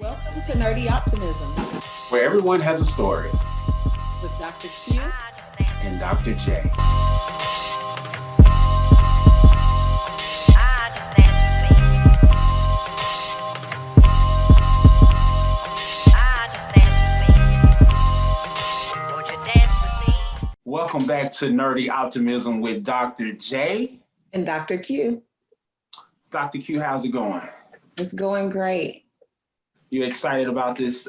Welcome to Nerdy Optimism where everyone has a story, with Dr. Q. and Dr. J. Welcome back to Nerdy Optimism with Dr. J. And Dr. Q. Dr. Q, how's it going? It's going great. You excited about this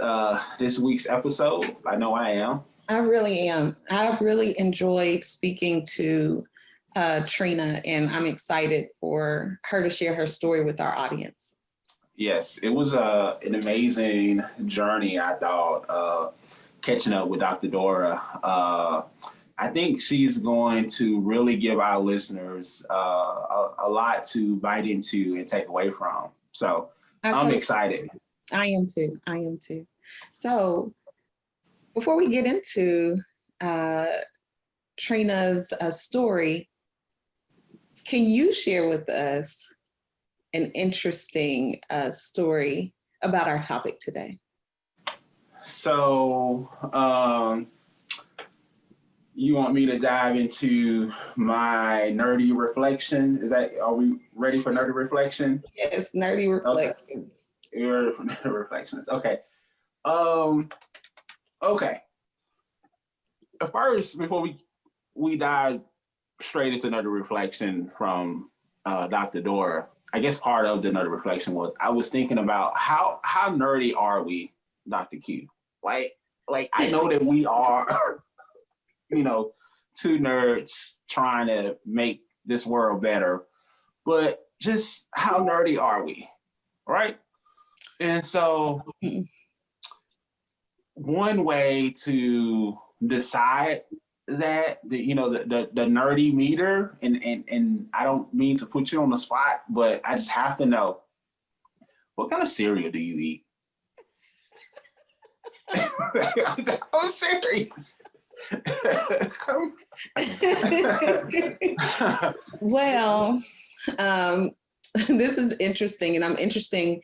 week's episode? I know I am. I really am. I've really enjoyed speaking to Trina, and I'm excited for her to share her story with our audience. Yes, it was an amazing journey, I thought, catching up with Dr. Dora. I think she's going to really give our listeners a lot to bite into and take away from. So I'm excited. I am too. So before we get into Trina's story, can you share with us an interesting story about our topic today? So, you want me to dive into my nerdy reflection? Are we ready for nerdy reflection? Yes, nerdy reflections. Okay. You're ready for nerdy reflections. Okay. Okay. First, before we dive straight into nerdy reflection from Dr. Dora, I guess part of the nerdy reflection was I was thinking about how nerdy are we, Dr. Q? Like I know that we are, two nerds trying to make this world better, but just how nerdy are we, right? And so one way to decide that the nerdy meter, and I don't mean to put you on the spot, but I just have to know, what kind of cereal do you eat? I'm serious. Well, this is interesting, and I'm interesting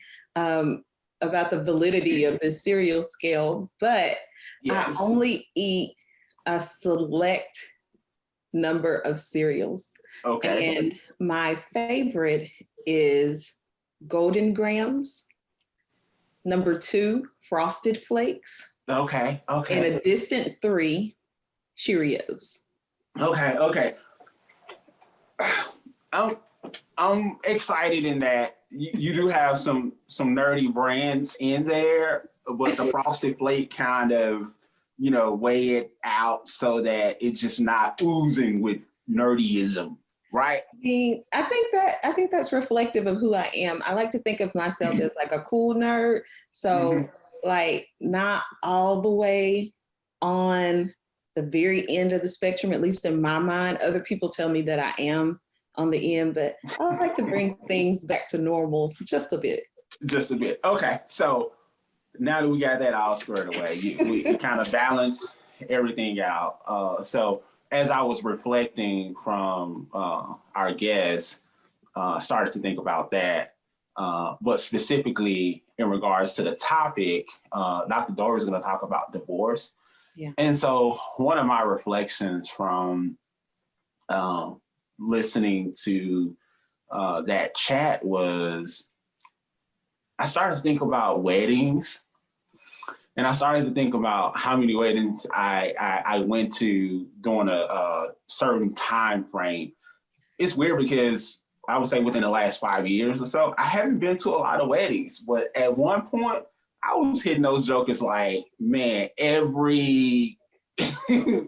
about the validity of this cereal scale, but yes. I only eat a select number of cereals. Okay. And my favorite is Golden Grams. Number 2, Frosted Flakes. Okay. And a distant 3, Cheerios. Okay. I'm excited in that you do have some nerdy brands in there, but the Frosted Flake kind of, weigh it out so that it's just not oozing with nerdyism, right? I think that's reflective of who I am. I like to think of myself as like a cool nerd. So like not all the way on the very end of the spectrum, at least in my mind. Other people tell me that I am on the end, but I like to bring things back to normal just a bit. Just a bit. Okay. So now that we got that all squared away, we kind of balance everything out. So as I was reflecting from our guests, started to think about that. But specifically in regards to the topic, Dr. Dora is going to talk about divorce. Yeah. And so one of my reflections from listening to that chat was I started to think about weddings, and I started to think about how many weddings I went to during a certain time frame. It's weird because I would say within the last 5 years or so, I haven't been to a lot of weddings, but at one point I was hitting those jokers like, man, every 3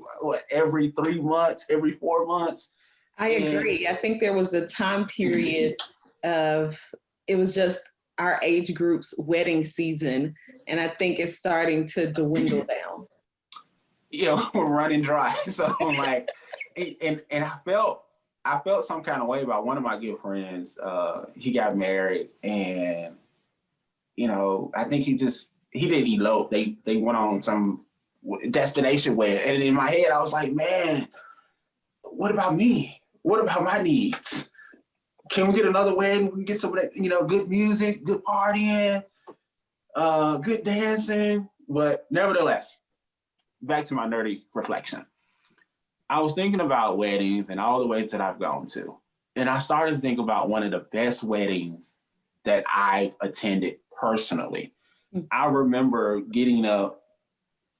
months, every 4 months. I agree. I think there was a time period of, it was just our age group's wedding season, and I think it's starting to dwindle down. We're running dry. So I'm like, and I felt some kind of way about one of my good friends. He got married, and I think he didn't elope. They went on some destination wedding, and in my head I was like, man, what about me? What about my needs? Can we get another wedding? We can get some of that, good music, good partying. good dancing, but nevertheless, back to my nerdy reflection. I was thinking about weddings and all the weddings that I've gone to. And I started to think about one of the best weddings that I attended personally. I remember getting up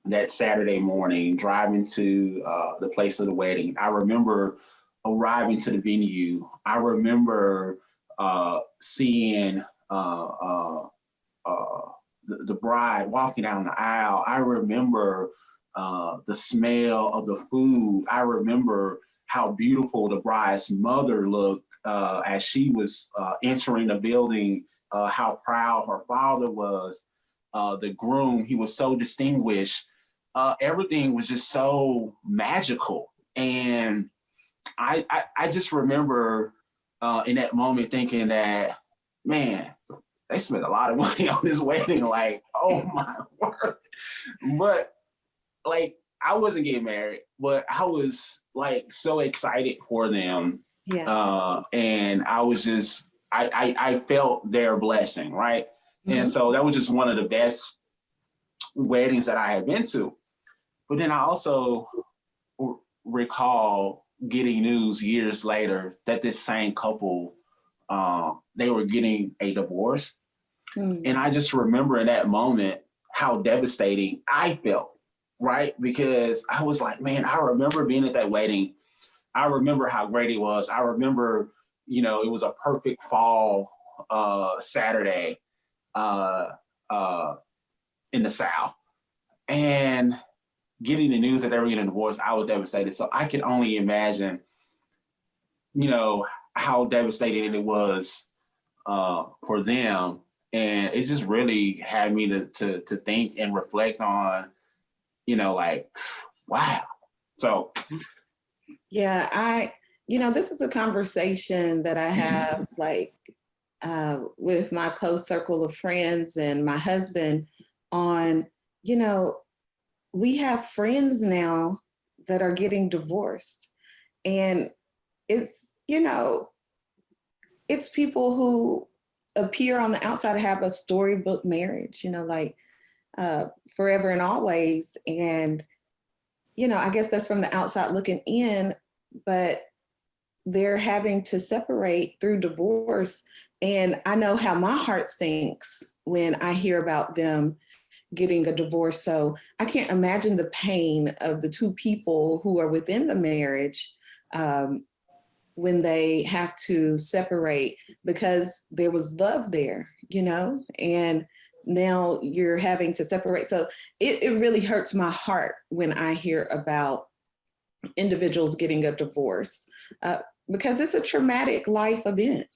that Saturday morning, driving to the place of the wedding. I remember arriving to the venue. I remember seeing the bride walking down the aisle. I remember the smell of the food. I remember how beautiful the bride's mother looked as she was entering the building, how proud her father was. The groom, he was so distinguished. Everything was just so magical. And I just remember in that moment thinking that, man, they spent a lot of money on this wedding. Like, oh my word. But like, I wasn't getting married, but I was like so excited for them. Yeah. And I was just, I felt their blessing, right? And so that was just one of the best weddings that I had been to. But then I also recall getting news years later that this same couple, they were getting a divorce. And I just remember in that moment how devastating I felt, right? Because I was like, man, I remember being at that wedding. I remember how great it was. I remember, it was a perfect fall Saturday in the South. And getting the news that they were getting divorced, I was devastated. So I can only imagine, how devastating it was for them. And it just really had me to think and reflect on, like, wow. So Yeah, this is a conversation that I have like with my close circle of friends and my husband on, we have friends now that are getting divorced. And it's, it's people who appear on the outside to have a storybook marriage, like forever and always. And, I guess that's from the outside looking in, but they're having to separate through divorce. And I know how my heart sinks when I hear about them getting a divorce. So I can't imagine the pain of the two people who are within the marriage when they have to separate because there was love there, and now you're having to separate. So it really hurts my heart when I hear about individuals getting a divorce because it's a traumatic life event.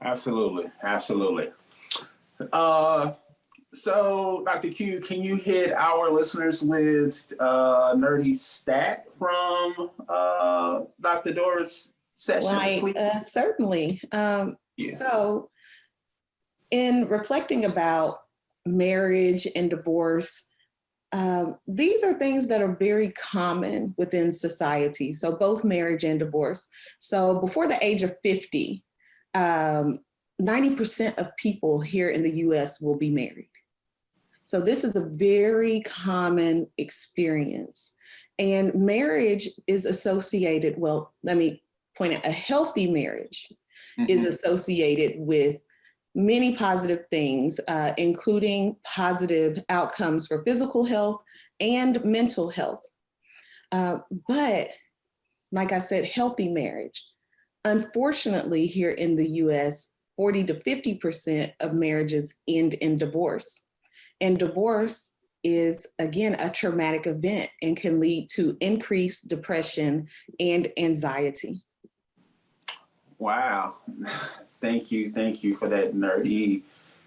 absolutely, absolutely. So, Dr. Q, can you hit our listeners with nerdy stat from Dr. Dora's session, please? Certainly. Yeah. So, in reflecting about marriage and divorce, these are things that are very common within society. So, both marriage and divorce. So, before the age of 50, 90% of people here in the US will be married. So this is a very common experience. And marriage is associated, well, let me point out, a healthy marriage is associated with many positive things, including positive outcomes for physical health and mental health. But like I said, healthy marriage. Unfortunately, here in the US, 40 to 50% of marriages end in divorce. And divorce is, again, a traumatic event and can lead to increased depression and anxiety. Wow. Thank you. Thank you for that nerdy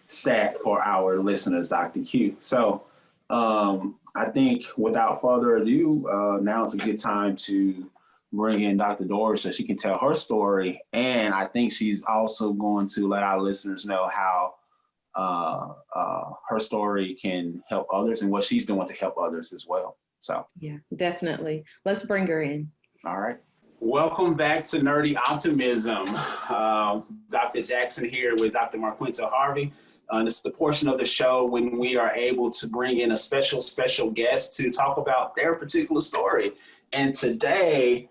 stat for our listeners, Dr. Q. So I think without further ado, now is a good time to bring in Dr. Dora so she can tell her story. And I think she's also going to let our listeners know how her story can help others and what she's doing to help others as well. So, yeah, definitely. Let's bring her in. All right. Welcome back to Nerdy Optimism. Dr. Jackson here with Dr. Marquinta Harvey. This is the portion of the show when we are able to bring in a special guest to talk about their particular story. And today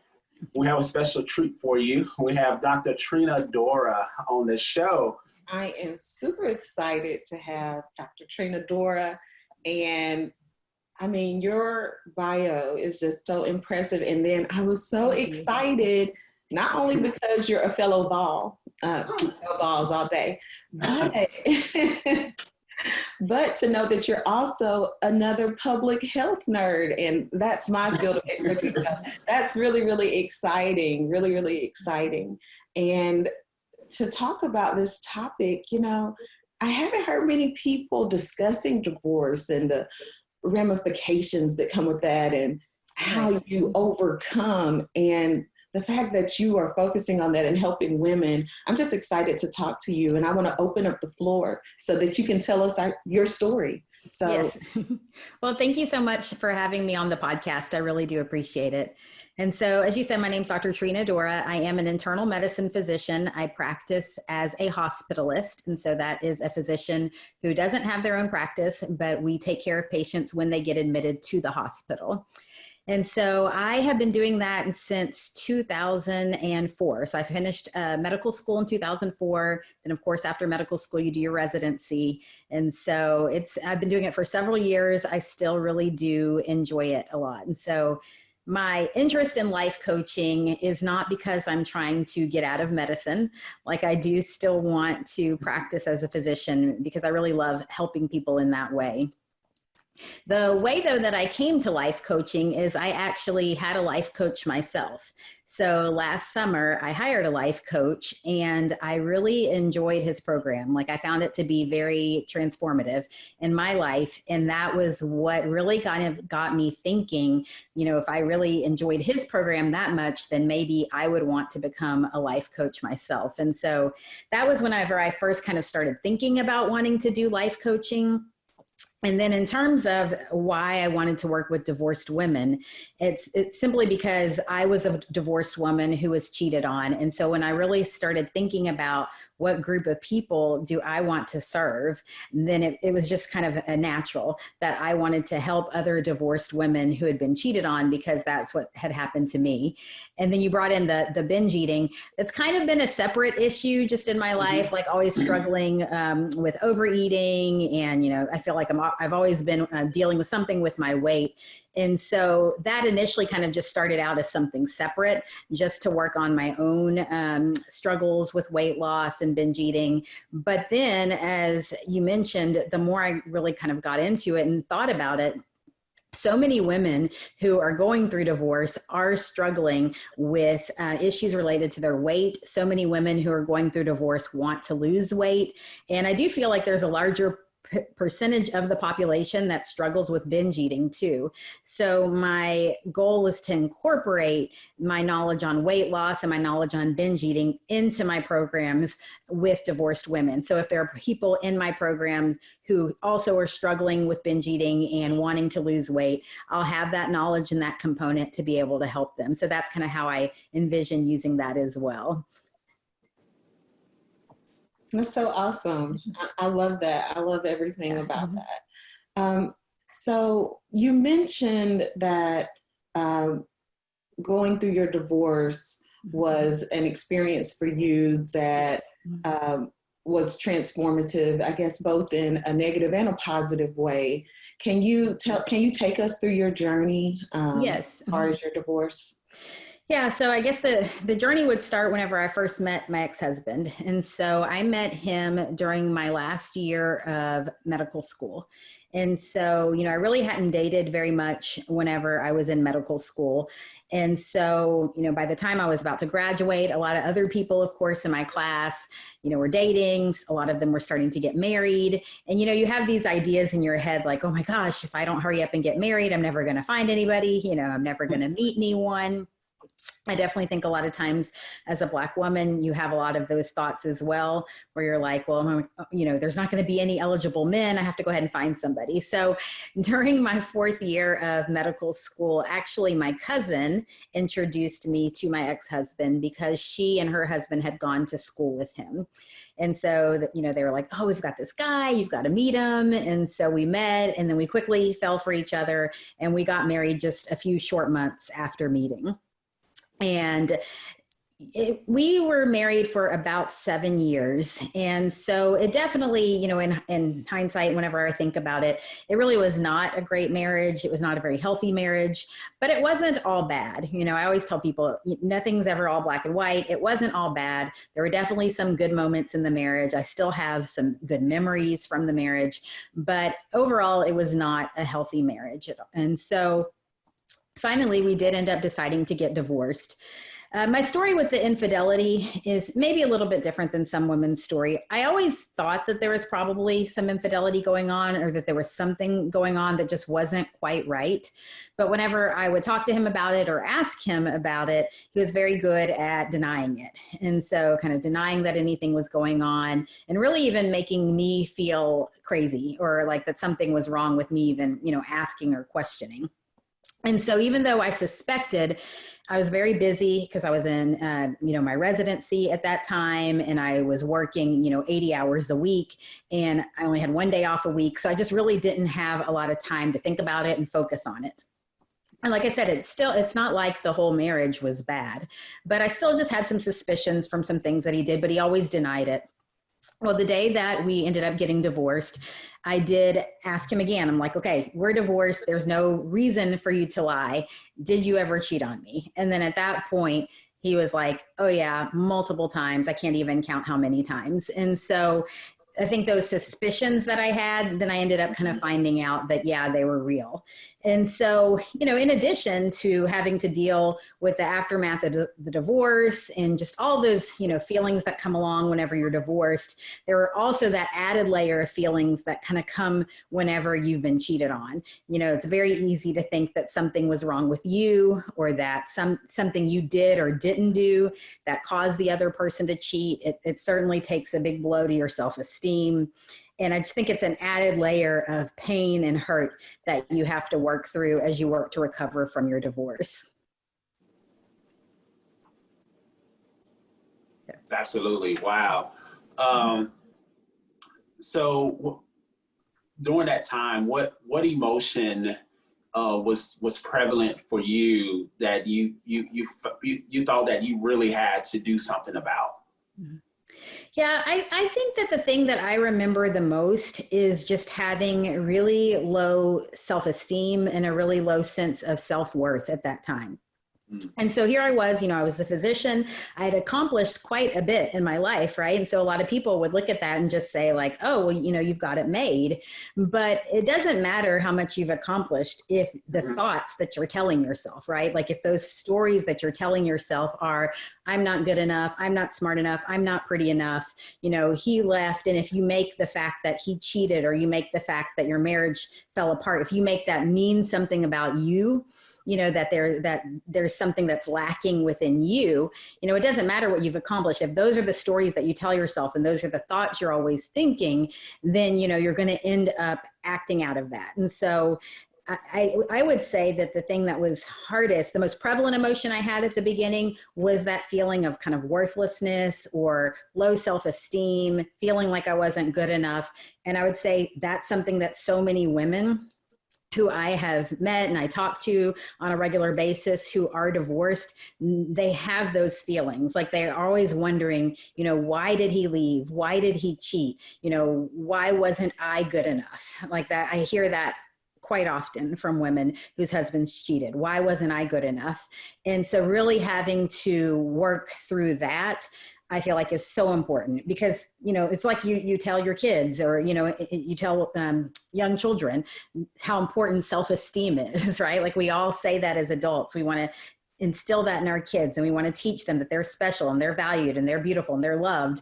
we have a special treat for you. We have Dr. Trina Dora on the show. I am super excited to have Dr. Trina Dora. And I mean, your bio is just so impressive. And then I was so excited, not only because you're a fellow ball, balls all day, but to know that you're also another public health nerd. And that's my field of expertise. That's really, really exciting, really, really exciting. And to talk about this topic, you know, I haven't heard many people discussing divorce and the ramifications that come with that and how you overcome. And the fact that you are focusing on that and helping women, I'm just excited to talk to you. And I want to open up the floor so that you can tell us your story. So, yes. Well, thank you so much for having me on the podcast. I really do appreciate it. And so, as you said, my name is Dr. Trina Dora. I am an internal medicine physician. I practice as a hospitalist. And so that is a physician who doesn't have their own practice, but we take care of patients when they get admitted to the hospital. And so I have been doing that since 2004. So I finished medical school in 2004. Then of course, after medical school, you do your residency. And so I've been doing it for several years. I still really do enjoy it a lot. And so my interest in life coaching is not because I'm trying to get out of medicine. Like, I do still want to practice as a physician because I really love helping people in that way. The way, though, that I came to life coaching is I actually had a life coach myself. So last summer, I hired a life coach and I really enjoyed his program. Like, I found it to be very transformative in my life. And that was what really kind of got me thinking, you know, if I really enjoyed his program that much, then maybe I would want to become a life coach myself. And so that was whenever I first kind of started thinking about wanting to do life coaching. And then in terms of why I wanted to work with divorced women, it's simply because I was a divorced woman who was cheated on. And so when I really started thinking about what group of people do I want to serve, then it was just kind of a natural that I wanted to help other divorced women who had been cheated on because that's what had happened to me. And then you brought in the binge eating. It's kind of been a separate issue just in my life, like always struggling with overeating. And, you know, I feel like I've always been dealing with something with my weight. And so that initially kind of just started out as something separate, just to work on my own struggles with weight loss and binge eating. But then, as you mentioned, the more I really kind of got into it and thought about it, so many women who are going through divorce are struggling with issues related to their weight. So many women who are going through divorce want to lose weight. And I do feel like there's a larger percentage of the population that struggles with binge eating too. So my goal is to incorporate my knowledge on weight loss and my knowledge on binge eating into my programs with divorced women. So if there are people in my programs who also are struggling with binge eating and wanting to lose weight, I'll have that knowledge and that component to be able to help them. So that's kind of how I envision using that as well. That's so awesome. I love that. I love everything about that. So you mentioned that going through your divorce was an experience for you that was transformative, I guess, both in a negative and a positive way. Can you take us through your journey Yes. as far as your divorce? Yeah, so I guess the journey would start whenever I first met my ex-husband. And so I met him during my last year of medical school. And so, you know, I really hadn't dated very much whenever I was in medical school. And so, you know, by the time I was about to graduate, a lot of other people, of course, in my class, you know, were dating. A lot of them were starting to get married. And, you know, you have these ideas in your head like, oh my gosh, if I don't hurry up and get married, I'm never going to find anybody. You know, I'm never going to meet anyone. I definitely think a lot of times as a Black woman, you have a lot of those thoughts as well, where you're like, well, there's not going to be any eligible men. I have to go ahead and find somebody. So during my 4th year of medical school, actually my cousin introduced me to my ex-husband because she and her husband had gone to school with him. And so, they were like, oh, we've got this guy, you've got to meet him. And so we met, and then we quickly fell for each other, and we got married just a few short months after meeting. And we were married for about 7 years. And so it definitely, in hindsight, whenever I think about it, it really was not a great marriage. It was not a very healthy marriage, but it wasn't all bad. I always tell people nothing's ever all black and white. It wasn't all bad. There were definitely some good moments in the marriage. I still have some good memories from the marriage, but overall, it was not a healthy marriage at all. And so finally, we did end up deciding to get divorced. My story with the infidelity is maybe a little bit different than some women's story. I always thought that there was probably some infidelity going on, or that there was something going on that just wasn't quite right. But whenever I would talk to him about it or ask him about it, he was very good at denying it. And so kind of denying that anything was going on, and really even making me feel crazy, or like that something was wrong with me even, asking or questioning. And so even though I suspected, I was very busy because I was in, my residency at that time, and I was working, 80 hours a week, and I only had 1 day off a week. So I just really didn't have a lot of time to think about it and focus on it. And like I said, it's not like the whole marriage was bad, but I still just had some suspicions from some things that he did, but he always denied it. Well, the day that we ended up getting divorced, I did ask him again. I'm like, okay, we're divorced. There's no reason for you to lie. Did you ever cheat on me? And then at that point, he was like, oh yeah, multiple times. I can't even count how many times. And so I think those suspicions that I had, then I ended up kind of finding out that, yeah, they were real. And so, in addition to having to deal with the aftermath of the divorce and just all those, feelings that come along whenever you're divorced, there are also that added layer of feelings that kind of come whenever you've been cheated on. It's very easy to think that something was wrong with you, or that something you did or didn't do that caused the other person to cheat. It certainly takes a big blow to your self-esteem. And I just think it's an added layer of pain and hurt that you have to work through as you work to recover from your divorce. Absolutely. Wow. So during that time, what emotion was prevalent for you that you thought that you really had to do something about? Mm-hmm. Yeah, I think that the thing that I remember the most is just having really low self-esteem and a really low sense of self-worth at that time. And so here I was, I was a physician. I had accomplished quite a bit in my life, right? And so a lot of people would look at that and just say like, oh, well, you've got it made. But it doesn't matter how much you've accomplished if the thoughts that you're telling yourself, right? Like if those stories that you're telling yourself are, I'm not good enough, I'm not smart enough, I'm not pretty enough, he left. And if you make the fact that he cheated, or you make the fact that your marriage fell apart, if you make that mean something about you, that there's something that's lacking within you, it doesn't matter what you've accomplished. If those are the stories that you tell yourself and those are the thoughts you're always thinking, then, you're going to end up acting out of that. And so I would say that the thing that was hardest, the most prevalent emotion I had at the beginning was that feeling of kind of worthlessness or low self-esteem, feeling like I wasn't good enough. And I would say that's something that so many women who I have met and I talk to on a regular basis who are divorced, they have those feelings. Like they're always wondering, why did he leave? Why did he cheat? Why wasn't I good enough? Like that, I hear that quite often from women whose husbands cheated. Why wasn't I good enough? And so really having to work through that, I feel like is so important, because, it's like you tell your kids, or, you tell young children how important self-esteem is, right? Like we all say that as adults, we want to instill that in our kids, and we want to teach them that they're special and they're valued and they're beautiful and they're loved.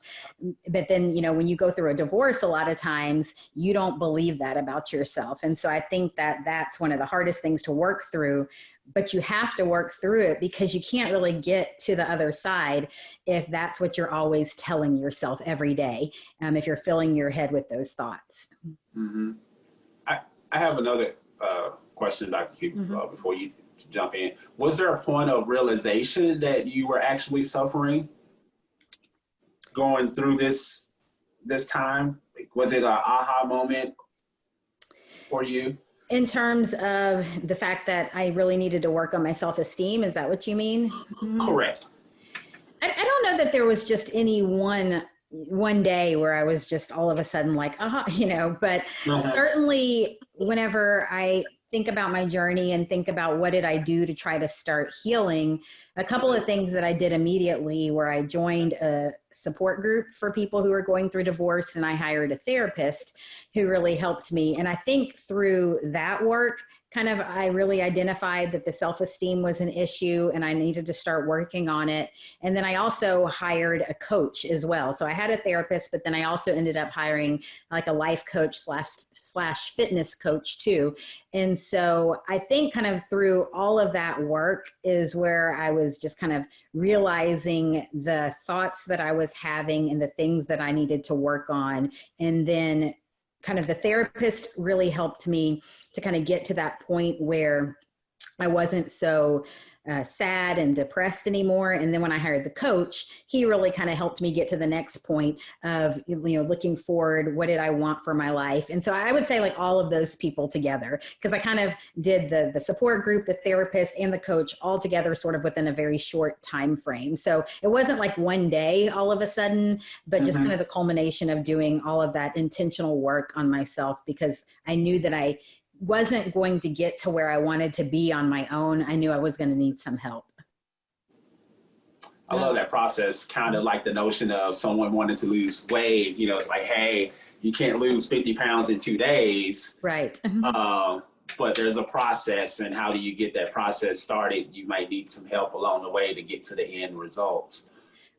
But then, you know, when you go through a divorce, a lot of times you don't believe that about yourself. And so I think that that's one of the hardest things to work through, but you have to work through it because you can't really get to the other side if that's what you're always telling yourself every day, if you're filling your head with those thoughts. Mm-hmm. I have another question, Dr. Q, before you jump in. Was there a point of realization that you were actually suffering going through this time? Was it an aha moment for you? In terms of the fact that I really needed to work on my self-esteem, is that what you mean? Correct. I don't know that there was just any one day where I was just all of a sudden like, you know, but certainly whenever I think about my journey and think about what did I do to try to start healing, a couple of things that I did immediately where I joined a support group for people who are going through divorce, and I hired a therapist who really helped me. And I think through that work, I really identified that the self-esteem was an issue and I needed to start working on it. And then I also hired a coach as well. So I had a therapist, but then I also ended up hiring like a life coach slash fitness coach too. And so I think kind of through all of that work is where I was just kind of realizing the thoughts that I was having and the things that I needed to work on. And then kind of the therapist really helped me to kind of get to that point where I wasn't so sad and depressed anymore. And then when I hired the coach, he really kind of helped me get to the next point of, you know, looking forward, what did I want for my life? And so I would say like all of those people together, because I kind of did the support group, the therapist, and the coach all together sort of within a very short time frame. So it wasn't like one day all of a sudden, but just kind of the culmination of doing all of that intentional work on myself, because I knew that I wasn't going to get to where I wanted to be on my own. I knew I was going to need some help. I love that process, kind of like the notion of someone wanting to lose weight. You know, it's like, hey, you can't lose 50 pounds in 2 days. Right. But there's a process, and how do you get that process started? You might need some help along the way to get to the end results.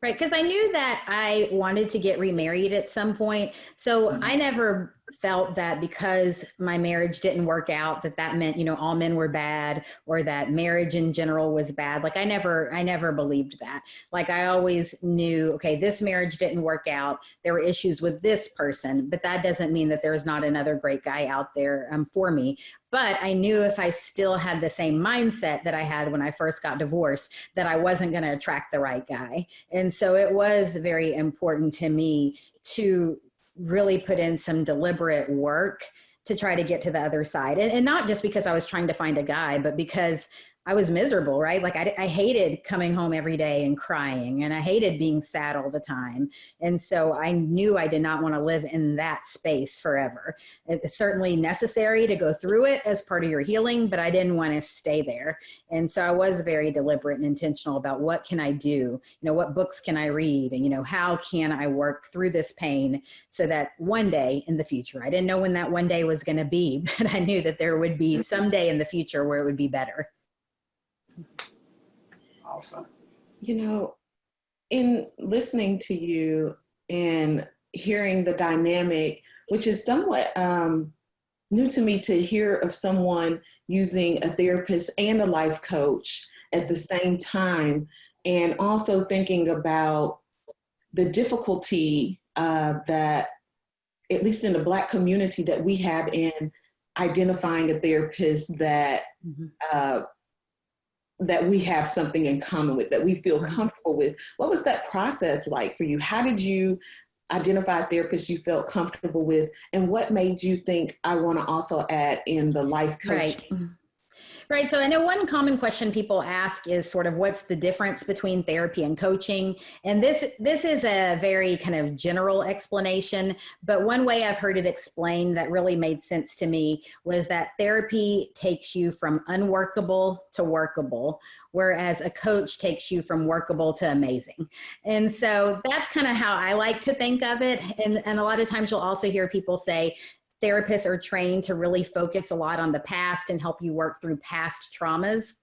Right. Because I knew that I wanted to get remarried at some point. So I never felt that because my marriage didn't work out, that meant, you know, all men were bad or that marriage in general was bad. Like I never believed that. Like I always knew, okay, this marriage didn't work out. There were issues with this person, but that doesn't mean that there's not another great guy out there for me. But I knew if I still had the same mindset that I had when I first got divorced, that I wasn't going to attract the right guy. And so it was very important to me to really put in some deliberate work to try to get to the other side. And not just because I was trying to find a guy, but because I was miserable, right? Like I hated coming home every day and crying, and I hated being sad all the time. And so I knew I did not want to live in that space forever. It's certainly necessary to go through it as part of your healing, but I didn't want to stay there. And so I was very deliberate and intentional about what can I do? You know, what books can I read? And, you know, how can I work through this pain so that one day in the future, I didn't know when that one day was going to be, but I knew that there would be some day in the future where it would be better. Awesome. You know, in listening to you and hearing the dynamic, which is somewhat new to me to hear of someone using a therapist and a life coach at the same time, and also thinking about the difficulty that, at least in the Black community, that we have in identifying a therapist that that we have something in common with, that we feel comfortable with. What was that process like for you? How did you identify a therapist you felt comfortable with? And what made you think, I want to also add in the life coach? Right. So I know one common question people ask is sort of what's the difference between therapy and coaching? And this is a very kind of general explanation, but one way I've heard it explained that really made sense to me was that therapy takes you from unworkable to workable, whereas a coach takes you from workable to amazing. And so that's kind of how I like to think of it. And a lot of times you'll also hear people say, therapists are trained to really focus a lot on the past and help you work through past traumas.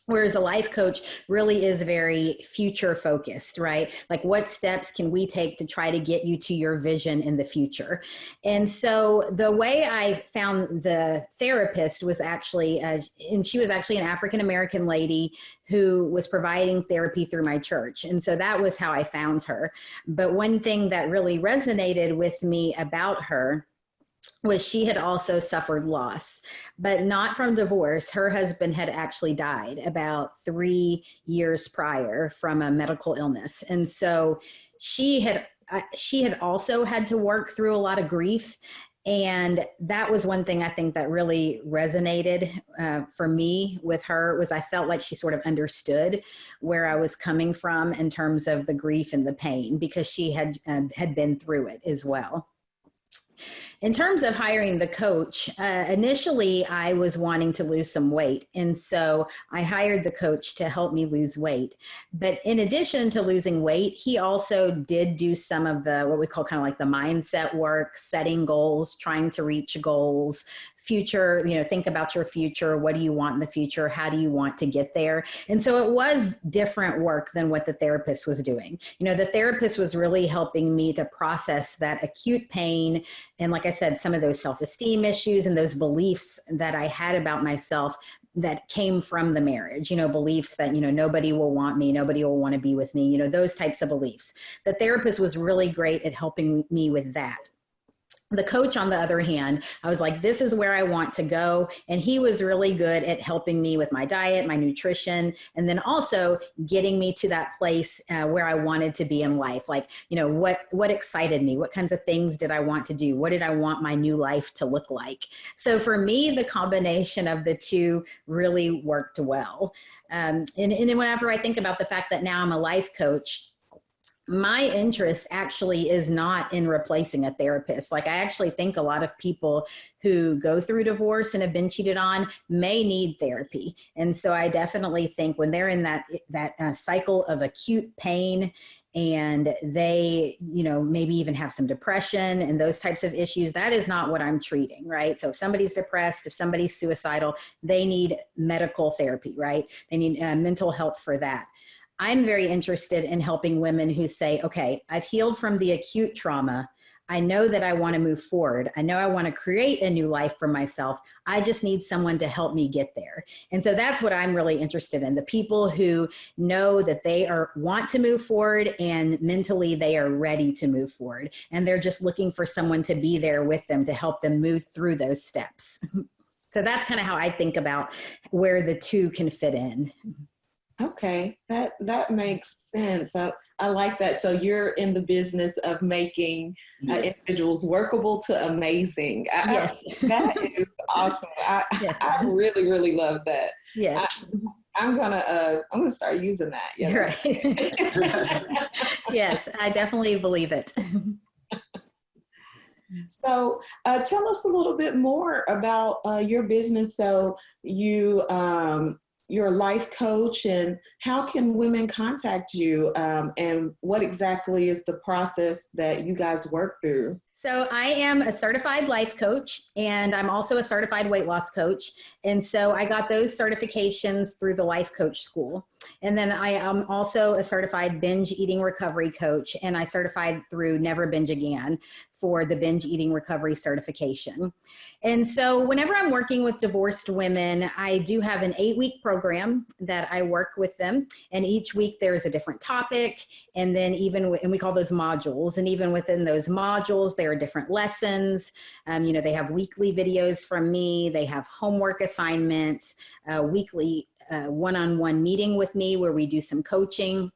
Whereas a life coach really is very future focused, right? Like, what steps can we take to try to get you to your vision in the future? And so the way I found the therapist was actually, and she was actually an African-American lady who was providing therapy through my church. And so that was how I found her. But one thing that really resonated with me about her was she had also suffered loss, but not from divorce. Her husband had actually died about 3 years prior from a medical illness. And so she had also had to work through a lot of grief. And that was one thing I think that really resonated for me with her, was I felt like she sort of understood where I was coming from in terms of the grief and the pain, because she had been through it as well. In terms of hiring the coach, initially I was wanting to lose some weight. And so I hired the coach to help me lose weight. But in addition to losing weight, he also did do some of the, what we call kind of like the mindset work, setting goals, trying to reach goals, future, think about your future. What do you want in the future? How do you want to get there? And so it was different work than what the therapist was doing. The therapist was really helping me to process that acute pain. And like I said, some of those self-esteem issues and those beliefs that I had about myself that came from the marriage, beliefs that, nobody will want me, nobody will want to be with me, those types of beliefs. The therapist was really great at helping me with that. The coach, on the other hand, I was like, this is where I want to go. And he was really good at helping me with my diet, my nutrition, and then also getting me to that place where I wanted to be in life. Like, what excited me? What kinds of things did I want to do? What did I want my new life to look like? So for me, the combination of the two really worked well. And whenever I think about the fact that now I'm a life coach, my interest actually is not in replacing a therapist. Like, I actually think a lot of people who go through divorce and have been cheated on may need therapy. And so I definitely think when they're in that cycle of acute pain, and they, maybe even have some depression and those types of issues, that is not what I'm treating, right? So if somebody's depressed, if somebody's suicidal, they need medical therapy, right? They need mental health for that. I'm very interested in helping women who say, okay, I've healed from the acute trauma. I know that I want to move forward. I know I want to create a new life for myself. I just need someone to help me get there. And so that's what I'm really interested in. The people who know that they want to move forward, and mentally they are ready to move forward. And they're just looking for someone to be there with them to help them move through those steps. So that's kind of how I think about where the two can fit in. Okay, that makes sense. I like that. So you're in the business of making individuals workable to amazing. Yes. That is awesome. I really, really love that. Yes. I'm gonna start using that. Right. Yes, I definitely believe it. So tell us a little bit more about your business. So you're a life coach, and how can women contact you, and what exactly is the process that you guys work through? So I am a certified life coach, and I'm also a certified weight loss coach. And so I got those certifications through the life coach school. And then I am also a certified binge eating recovery coach, and I certified through Never Binge Again for the binge eating recovery certification. And so whenever I'm working with divorced women, I do have an 8-week program that I work with them. And each week there's a different topic. And then and we call those modules. And even within those modules, there are different lessons. They have weekly videos from me. They have homework assignments, weekly one-on-one meeting with me where we do some coaching.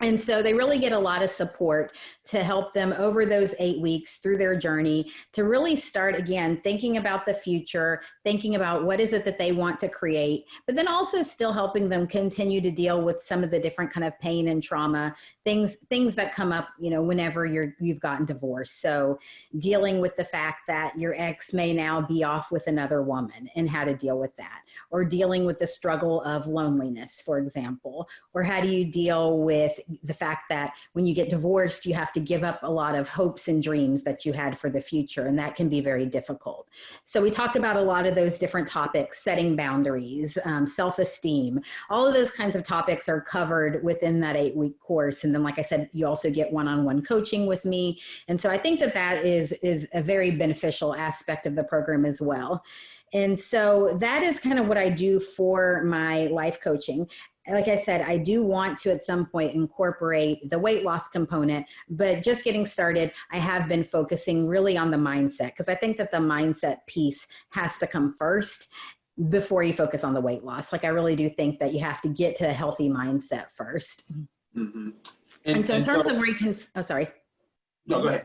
And so they really get a lot of support to help them over those 8 weeks through their journey to really start, again, thinking about the future, thinking about what is it that they want to create, but then also still helping them continue to deal with some of the different kind of pain and trauma, things that come up, whenever you've gotten divorced. So dealing with the fact that your ex may now be off with another woman and how to deal with that, or dealing with the struggle of loneliness, for example, or how do you deal with the fact that when you get divorced, you have to give up a lot of hopes and dreams that you had for the future. And that can be very difficult. So we talk about a lot of those different topics, setting boundaries, self-esteem, all of those kinds of topics are covered within that 8-week course. And then, like I said, you also get one-on-one coaching with me. And so I think that that is a very beneficial aspect of the program as well. And so that is kind of what I do for my life coaching. Like I said, I do want to at some point incorporate the weight loss component, but just getting started, I have been focusing really on the mindset, because I think that the mindset piece has to come first before you focus on the weight loss. Like I really do think that you have to get to a healthy mindset first. Mm-hmm. And so in terms of where you can, oh, sorry. No, go ahead.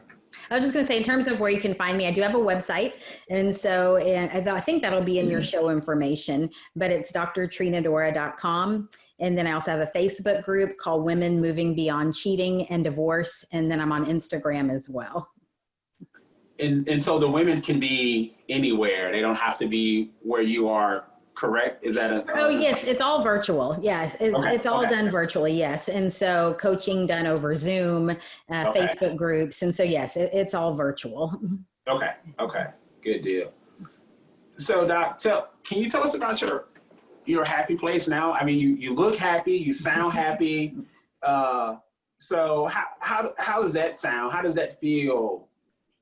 I was just going to say, in terms of where you can find me, I do have a website. And so I think that'll be in your show information, but it's drtrinadora.com. And then I also have a Facebook group called Women Moving Beyond Cheating and Divorce. And then I'm on Instagram as well. And so the women can be anywhere. They don't have to be where you are, correct? Is that Oh, yes. It's all virtual. Yes. It's all done virtually. Yes. And so coaching done over Zoom, Facebook groups. And so, yes, it's all virtual. Okay. Good deal. So Doc, can you tell us about your happy place now? I mean, you look happy, you sound happy. So how does that sound? How does that feel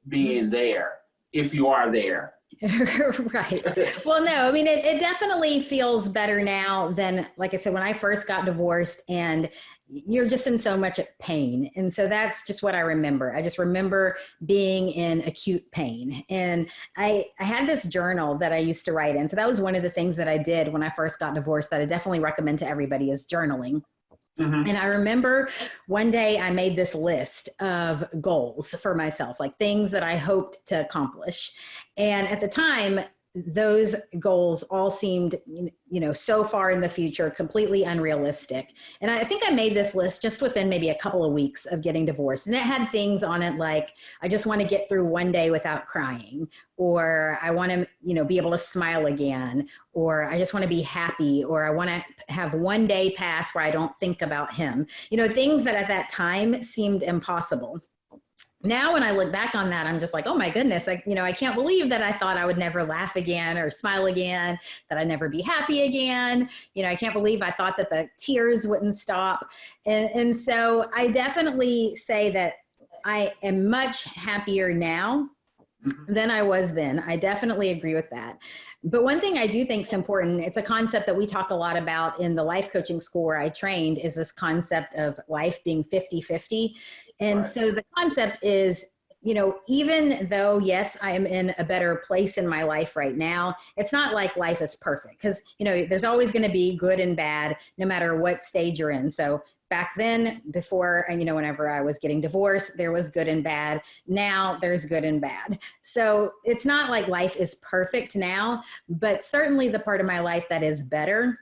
being there, if you are there? Right. Well, no, I mean, it definitely feels better now than, like I said, when I first got divorced, and you're just in so much pain. And so that's just what I remember. I just remember being in acute pain. And I had this journal that I used to write in. So that was one of the things that I did when I first got divorced that I definitely recommend to everybody, is journaling. Mm-hmm. And I remember one day I made this list of goals for myself, like things that I hoped to accomplish. And at the time, those goals all seemed, so far in the future, completely unrealistic. And I think I made this list just within maybe a couple of weeks of getting divorced. And it had things on it like, I just want to get through one day without crying, or I want to, be able to smile again, or I just want to be happy, or I want to have one day pass where I don't think about him, things that at that time seemed impossible. Now, when I look back on that, I'm just like, oh my goodness, I can't believe that I thought I would never laugh again or smile again, that I'd never be happy again. I can't believe I thought that the tears wouldn't stop. And so I definitely say that I am much happier now than I was then. I definitely agree with that. But one thing I do think is important, it's a concept that we talk a lot about in the life coaching school where I trained, is this concept of life being 50-50. And right. So the concept is, even though, yes, I am in a better place in my life right now, it's not like life is perfect, because, there's always going to be good and bad no matter what stage you're in. So back then, before, whenever I was getting divorced, there was good and bad. Now there's good and bad. So it's not like life is perfect now, but certainly the part of my life that is better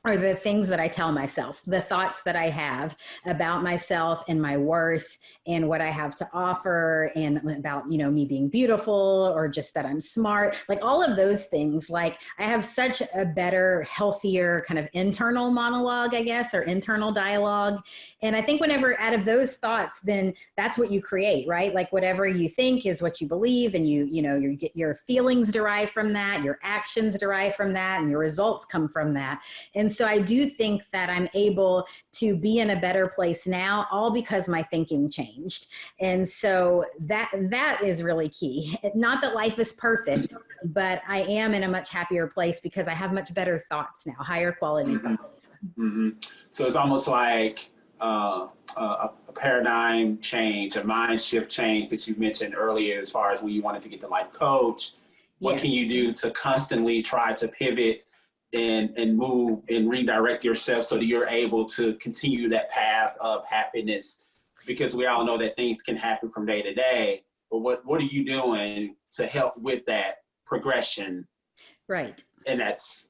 are the things that I tell myself, the thoughts that I have about myself and my worth and what I have to offer, and about, me being beautiful, or just that I'm smart, like all of those things. Like I have such a better, healthier kind of internal monologue, I guess, or internal dialogue. And I think whenever out of those thoughts, then that's what you create, right? Like whatever you think is what you believe, and your feelings derive from that, your actions derive from that, and your results come from that. And so I do think that I'm able to be in a better place now, all because my thinking changed. And so that is really key. Not that life is perfect, but I am in a much happier place because I have much better thoughts now, higher quality thoughts. Mm-hmm. So it's almost like a paradigm change, a mind shift change that you mentioned earlier, as far as when you wanted to get the life coach. What can you do to constantly try to pivot and move and redirect yourself so that you're able to continue that path of happiness? Because we all know that things can happen from day to day, but what are you doing to help with that progression? Right. And that's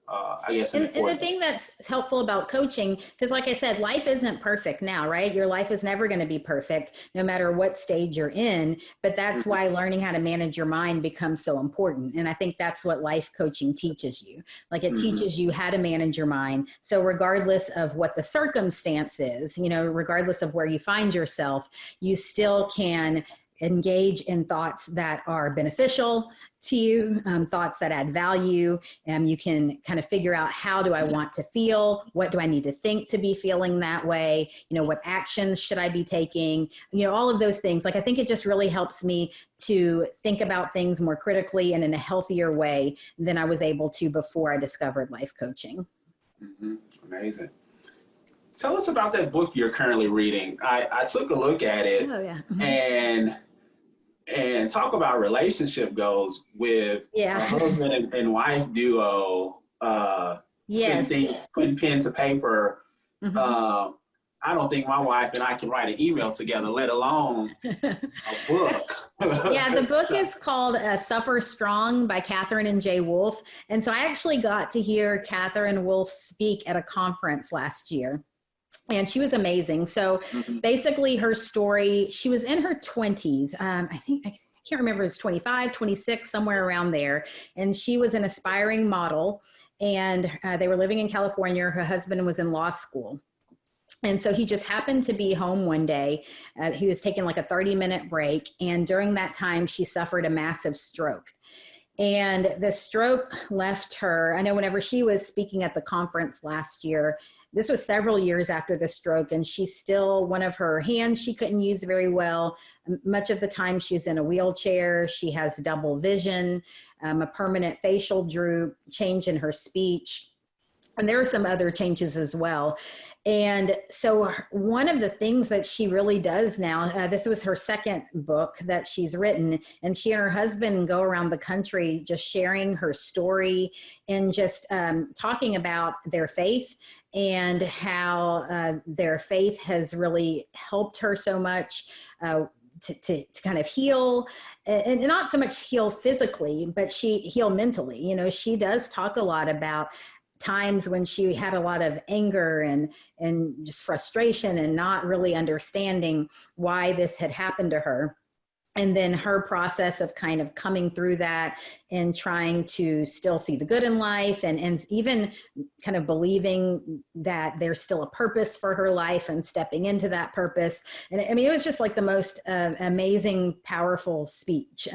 I guess, And the thing that's helpful about coaching, because like I said, life isn't perfect now, right? Your life is never going to be perfect, no matter what stage you're in. But that's why learning how to manage your mind becomes so important. And I think that's what life coaching teaches you. Like it teaches you how to manage your mind. So regardless of what the circumstance is, you know, regardless of where you find yourself, you still can engage in thoughts that are beneficial to you, thoughts that add value. You can kind of figure out, how do I want to feel? What do I need to think to be feeling that way? You know, what actions should I be taking? You know, all of those things. Like, I think it just really helps me to think about things more critically and in a healthier way than I was able to before I discovered life coaching. Amazing. Tell us about that book you're currently reading. I took a look at it. Oh, yeah. And talk about relationship goals with a husband and wife duo, putting pen to paper. I don't think my wife and I can write an email together, let alone a book. Yeah, the book is called Suffer Strong by Catherine and Jay Wolfe. And so I actually got to hear Catherine Wolfe speak at a conference last year. And she was amazing. So basically her story, she was in her 20s. I can't remember, it was 25, 26, somewhere around there. And she was an aspiring model, and they were living in California. Her husband was in law school. And so he just happened to be home one day. He was taking like a 30-minute break. And during that time, she suffered a massive stroke. And the stroke left her, I know whenever she was speaking at the conference last year, this was several years after the stroke, and she's still, one of her hands she couldn't use very well. Much of the time she's in a wheelchair. She has double vision, a permanent facial droop, change in her speech. And there are some other changes as well. And so one of the things that she really does now, this was her second book that she's written, and she and her husband go around the country just sharing her story and just talking about their faith and how their faith has really helped her so much to kind of heal, and not so much heal physically, but she heal mentally. You know, she does talk a lot about times when she had a lot of anger and just frustration and not really understanding why this had happened to her. And then her process of kind of coming through that and trying to still see the good in life, and even kind of believing that there's still a purpose for her life and stepping into that purpose. And I mean, it was just like the most amazing, powerful speech.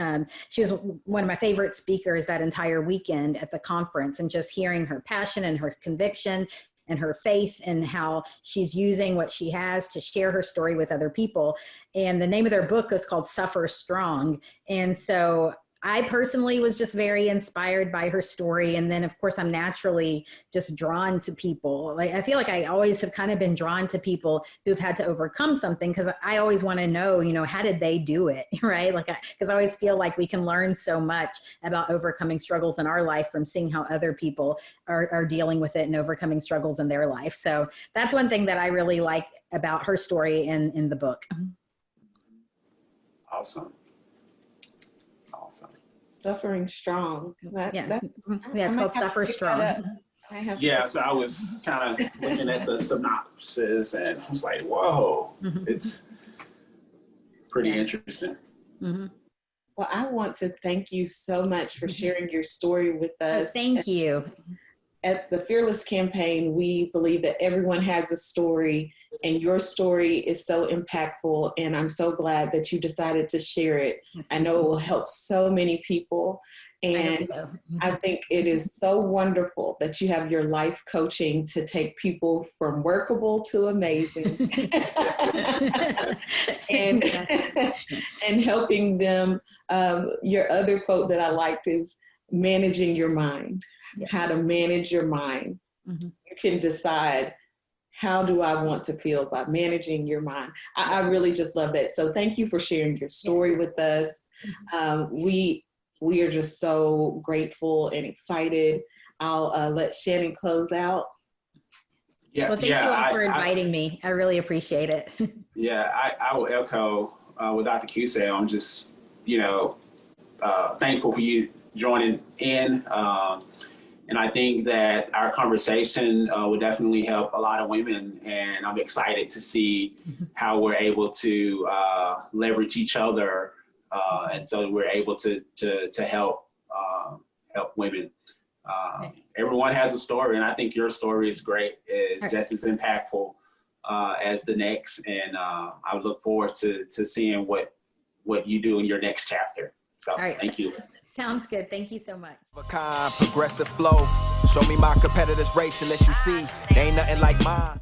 She was one of my favorite speakers that entire weekend at the conference, and just hearing her passion and her conviction and her faith, and how she's using what she has to share her story with other people. And the name of their book is called Suffer Strong. And so I personally was just very inspired by her story. And then of course I'm naturally just drawn to people. Like, I feel like I always have kind of been drawn to people who've had to overcome something, because I always want to know, you know, how did they do it, right? Like, because I always feel like we can learn so much about overcoming struggles in our life from seeing how other people are dealing with it and overcoming struggles in their life. So that's one thing that I really like about her story in the book. Awesome. Suffering Strong. It's called Suffer Strong. So I was kind of looking at the synopsis, and I was like, whoa, it's pretty interesting. Well, I want to thank you so much for sharing your story with us. Thank you. At the Fearless campaign, we believe that everyone has a story, and your story is so impactful, and I'm so glad that you decided to share it. I know it will help so many people, and I think it is so wonderful that you have your life coaching to take people from workable to amazing and helping them. Your other quote that I liked is managing your mind. How to manage your mind. You can decide, how do I want to feel by managing your mind? I really just love that. So thank you for sharing your story with us. We are just so grateful and excited. I'll let Shannon close out. Well, thank you all for inviting me. I really appreciate it. I will echo what Dr. Q said. I'm just, thankful for you joining in. And I think that our conversation will definitely help a lot of women. And I'm excited to see how we're able to leverage each other. And so we're able to help women. Everyone has a story, and I think your story is great. It's just as impactful as the next. And I look forward to seeing what you do in your next chapter. So thank you. Sounds good. Thank you so much. Progressive flow. Show me my competitors' race and let you see they ain't nothing like mine.